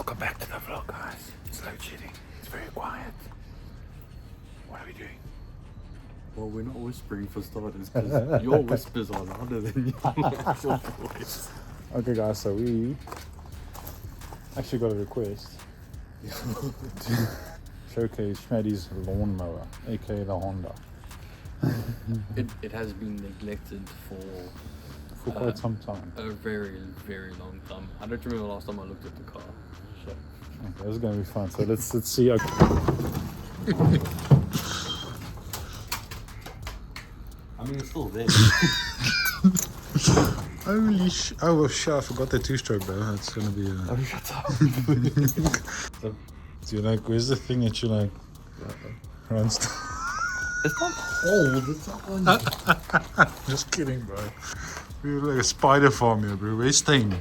Welcome back to the vlog, guys. It's load shedding. It's very quiet. What are we doing? Well, we're not whispering for starters, because your whispers are louder than your actual voice. Okay, guys, so we actually got a request to showcase Shmatty'S lawnmower, aka the Honda. It has been neglected for quite some time. a very, very long time. I don't remember the last time I looked at the car. So. Okay, this is gonna be fun. So let's see. Okay. I mean, it's still there. Holy sh! Oh shit! I forgot the two-stroke, bro. That's gonna be. Oh, shut up. Do you like? Where's the thing that you like? Runs. It's not old. It's not on. Just kidding, bro. We're like a spider farm here, bro. Where's Stain?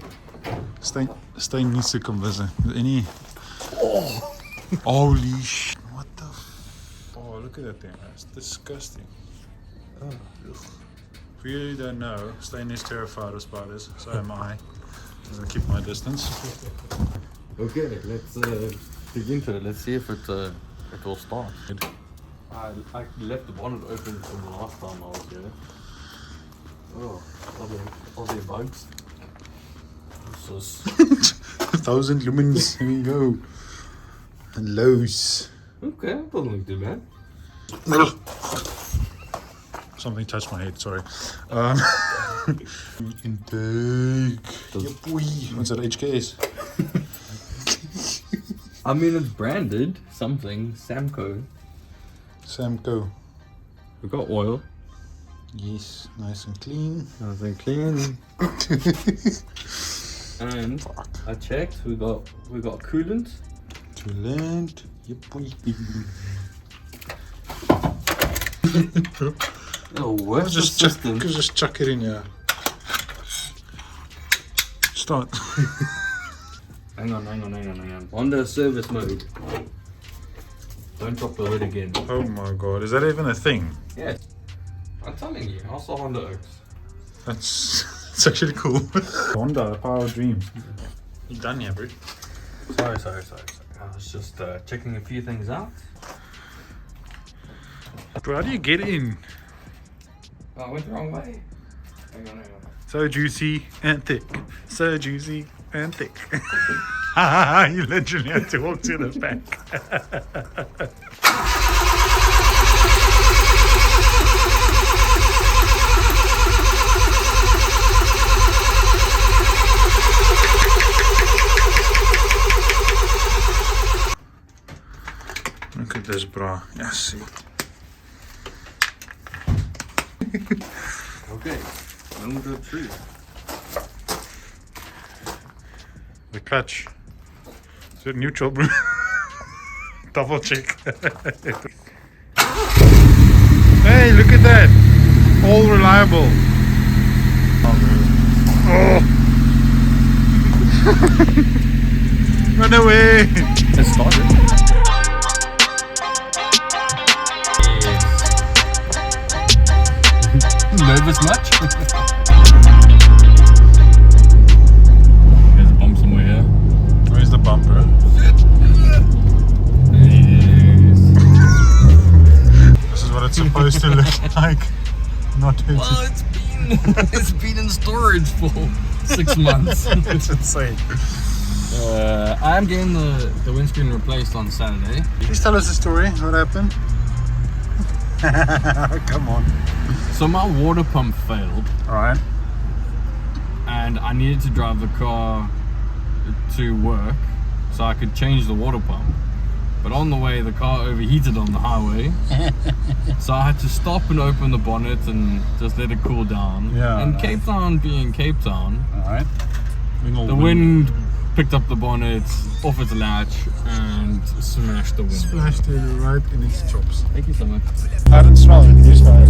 Stain needs to come visit. Any? Oh! Holy sh! What the? Oh, look at that thing. That's disgusting. Oh. For you who don't know, Stain is terrified of spiders. So am I. I'm gonna keep my distance. Okay, let's dig into it. Let's see if it will start. I left the bonnet open from the last time I was here. Oh, all the bugs. This is 1,000 lumens. Here we go. And lows. okay, doesn't look too bad. Something touched my head. Sorry. Intake. Yeah, boy. What's that? HKS. I mean, it's branded something Samco. Samco. We got oil. Yes, nice and clean. Nice and clean. And Fuck. I checked. We got coolant. Coolant. Yep, boy. Oh, where's the system? Just chuck it in here. Start. Hang on. Under service mode. Don't drop the lid again. Oh my god, is that even a thing? Yes. I'm telling you, also Honda Oaks. That's actually cool. Honda, the power of dreams. You done yet, bro? Sorry. I was just checking a few things out. Bro, how do you get in? Oh, I went the wrong way. Hang on. So juicy and thick. So juicy and thick. You literally had to walk to the back. Look at this, bro. Yeah, see. Okay, number 3. The clutch. Is it neutral, bro? Double check. Hey, look at that. All reliable. Oh. Run away. It started. Nervous much? There's a bump somewhere here. Where's the bumper? Yes. This is what it's supposed to look like. Not Well, it's been in storage for 6 months. It's insane. I'm getting the windscreen replaced on Saturday. Please tell us the story. What happened? Come on. So my water pump failed. Alright. And I needed to drive the car to work so I could change the water pump. But on the way, the car overheated on the highway. So I had to stop and open the bonnet and just let it cool down. Yeah, and nice. Cape Town being Cape Town, Alright. the wind picked up the bonnet off its latch and smashed the window. Splashed it right in its chops. Thank you so much. I didn't smell it. You smell it.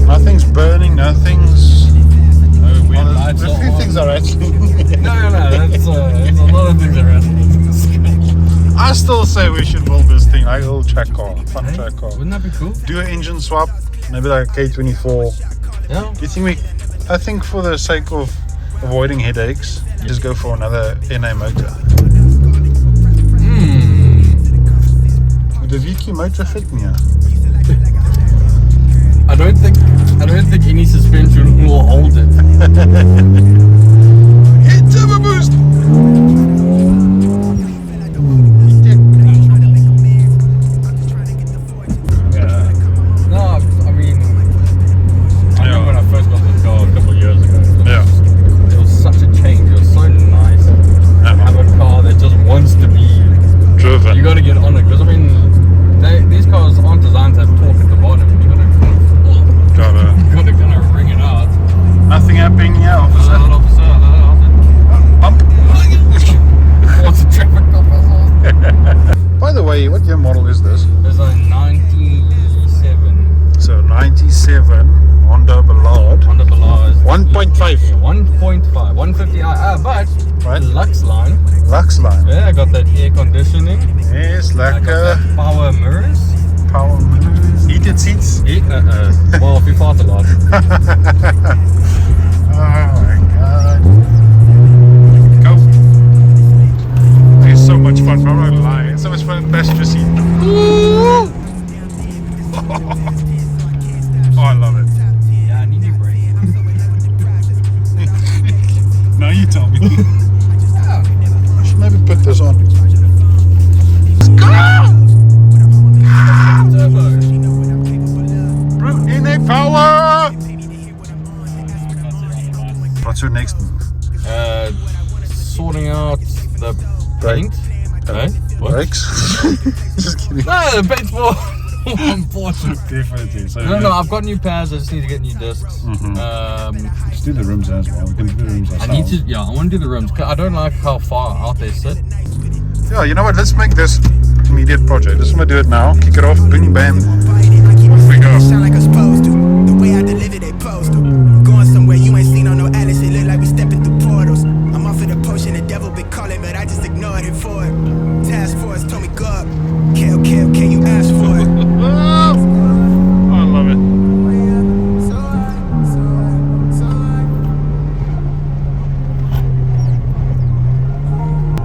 Nothing's burning, nothing's... No weird lights. A few things are actually... No, that's a lot of things around. I still say we should build this thing, like a little track car, fun track car. Wouldn't that be cool? Do an engine swap, maybe like a K24. Yeah. Do you think we... I think for the sake of avoiding headaches, just go for another NA motor. the VQ motor fit me. I don't think any suspension will hold it. Hit turbo boost! Yeah. No, I mean, I remember when I first got this car a couple of years ago. It was such a change. It was so nice to have a car that just wants to be driven. You got to get on it because I mean, these cars aren't designed to have torque at the bottom. You got to kind of ring it out. Nothing happening here, officer. Bump. What's the traffic cop? By the way, what year model is this? There's a 97. So 97 Honda Ballard. 1.5. 1.5. 150i. But Right. Lux line. Lux line. Yeah, I got that air conditioning. Yes, I like got that power mirrors. power mirrors. Heated seats. Well, if you fart a lot. Oh my god. Go. It's so much fun, I'm not gonna lie. It's so much fun in the passenger seat. Oh, I love it. Yeah, I need new brakes. Now you tell me. I should maybe put this on. Turbo. Brute in a power! What's your next move? Sorting out the paint. No? What? Brakes? Just kidding. No, the paint's more important. Definitely. So No, I've got new pads. I just need to get new discs. Let's do the rims as well. We can do the rims ourselves. I need to. Yeah, I want to do the rims. 'Cause I don't like how far out they sit. Yeah, you know what? Let's make this immediate project. Just want to do it now. Kick it off. Bing bam. Off we go. Sound like I'm supposed to. The way I deliver, they post to. Going somewhere you ain't seen on no atlas. It look like we stepping through portals. I'm off of the potion, the devil been calling, but I just ignored it for it. Task force told me go up. Kill, can you ask for it? Oh, I love it.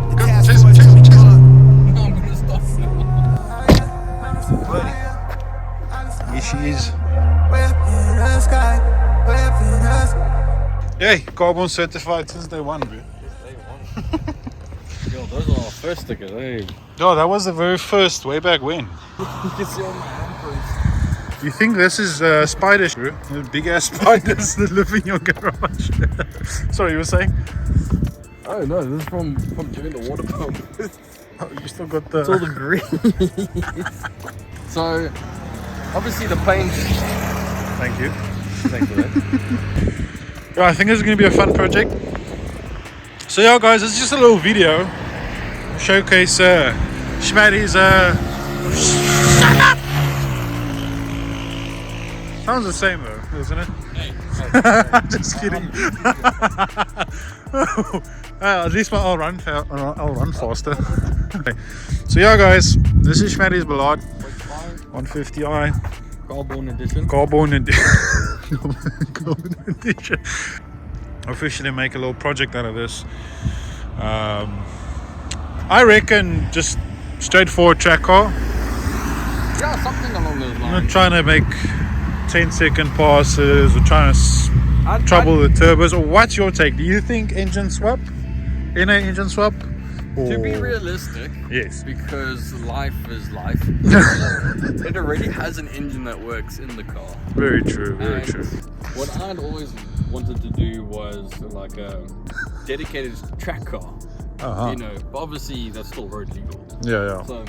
The task chase, force chase, told me chase. go up. No, I'm gonna stop now. Here she is. Way up in the sky, way up in the sky. Hey, carbon certified since day one, bro. Yo, those are our first stickers, hey. Oh, that was the very first, way back when. You can see all my handprints. You think this is spiders, bro? The big ass spiders that live in your garage. Sorry, you were saying? Oh no, this is from doing the water pump. Oh, you still got the. It's all the green. So, obviously the paint. Thank you. Thanks for that. Yeah, I think this is going to be a fun project. So yeah, guys, it's just a little video. Showcase Shmatty's. Shut up! Sounds the same though, doesn't it? Hey, Just kidding. At least I'll run faster. Okay. So yeah, guys, this is Shmatty'S Ballard 150i Carbon edition. Carbon edition. Officially make a little project out of this. I reckon just straightforward track car. Yeah, something along those I'm lines. not trying to make 10-second passes or trying to trouble the turbos. Or what's your take? Do you think engine swap? Inner engine swap? To be realistic, Yes. because life is life, it already has an engine that works in the car. Very true, very And true. What I'd always wanted to do was like a dedicated track car. Uh-huh. You know, but obviously that's still road legal. Yeah. So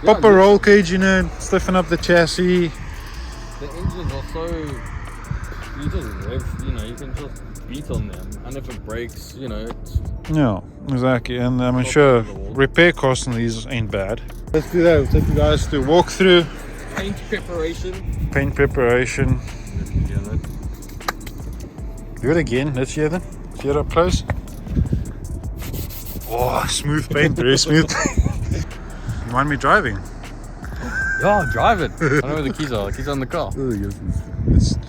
Pop a roll cage in it, stiffen up the chassis. the engines are so, you just rev, you know, you can just beat on them, and if it breaks, you know, it's Yeah, exactly. And I'm sure repair costs on these ain't bad. Let's do that. We'll take you guys to walk through paint preparation. paint preparation. Do it again. Let's hear them. Let's hear it up close. Oh, smooth paint, very smooth paint. You mind me driving? Yeah, drive it. I don't know where the keys are. The keys are in the car.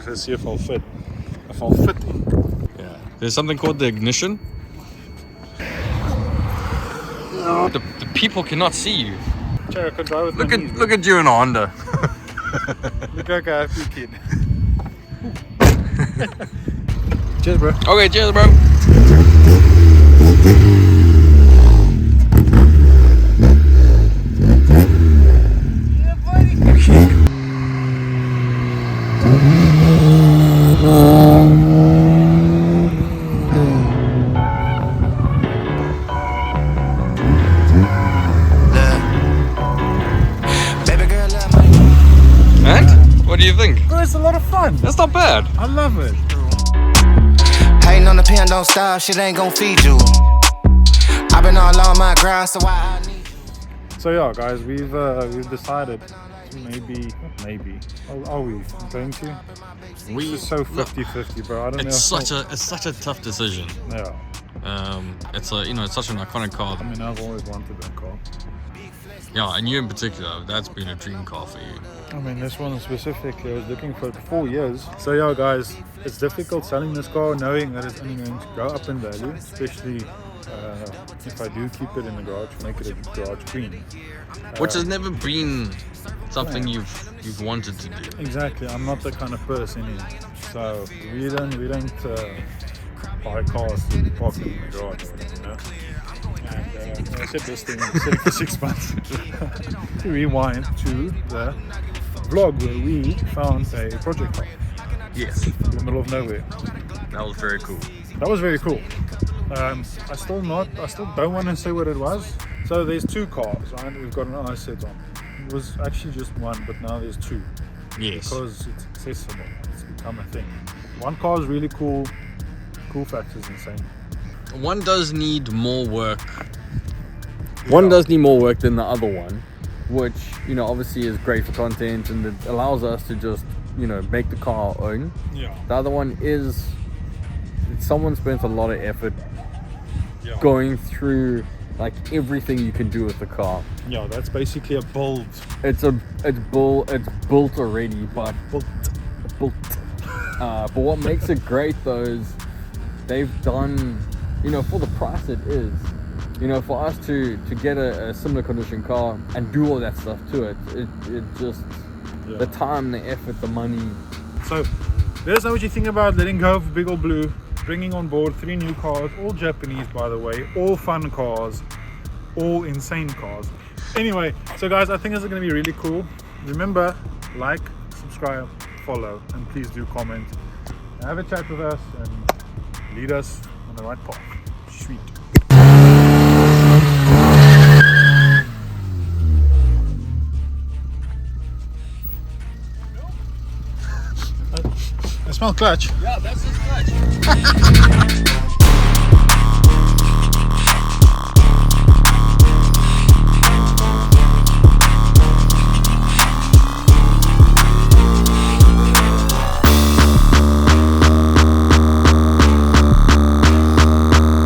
Let's see if I'll fit. If I'll fit in. Yeah. There's something called the ignition. The people cannot see you. Check, I can drive with Look my at knees, bro. look at you in a Honda. Look like a happy kid. Cheers, bro. Okay, cheers, bro. Baby girl, love my And what do you think? Bro, it's a lot of fun. That's not bad. I love it. hating on the pen, don't stop, shit ain't gon' feed you. I've been all on my grind, so I need you. So yeah, guys, we've decided to maybe, are we going to? It's so 50-50, bro. I don't know. It's such a tough decision. Yeah. It's such an iconic car. I mean, I've always wanted that car. Yeah, and you in particular, that's been a dream car for you. I mean, this one specifically, I was looking for it for 4 years. So yeah, guys, it's difficult selling this car knowing that it's only going to go up in value, especially if I do keep it in the garage, make it a garage queen. Which has never been something you've wanted to do. Exactly, I'm not that kind of person here. So we don't buy cars to park in the garage or whatever, you know. And I said this thing sitting for 6 months. To rewind to the vlog where we found a project car Yes, in the middle of nowhere. that was very cool. That was very cool. I still don't want to say what it was. So there's two cars, right? We've got an ice set on. It was actually just one, but now there's two. Yes. Because it's accessible. It's become a thing. One car is really cool. Cool factor is insane. One does need more work. One does need more work than the other one, which, obviously is great for content and it allows us to just, make the car our own. Yeah. The other one is someone spent a lot of effort Yeah. going through like everything you can do with the car. Yeah, that's basically a build. It's built already, but built. But what makes it great though is they've done, for the price it is, for us to get a similar condition car and do all that stuff to it just, Yeah. the time, the effort, the money. So let us know what you think about letting go of Big Ol' Blue, bringing on board 3 new cars, all Japanese by the way, all fun cars, all insane cars. Anyway, so guys, I think this is going to be really cool. Remember, like, subscribe, follow, and please do comment. Have a chat with us and lead us on the right path. Sweet. I smell clutch. Yeah, that's just clutch.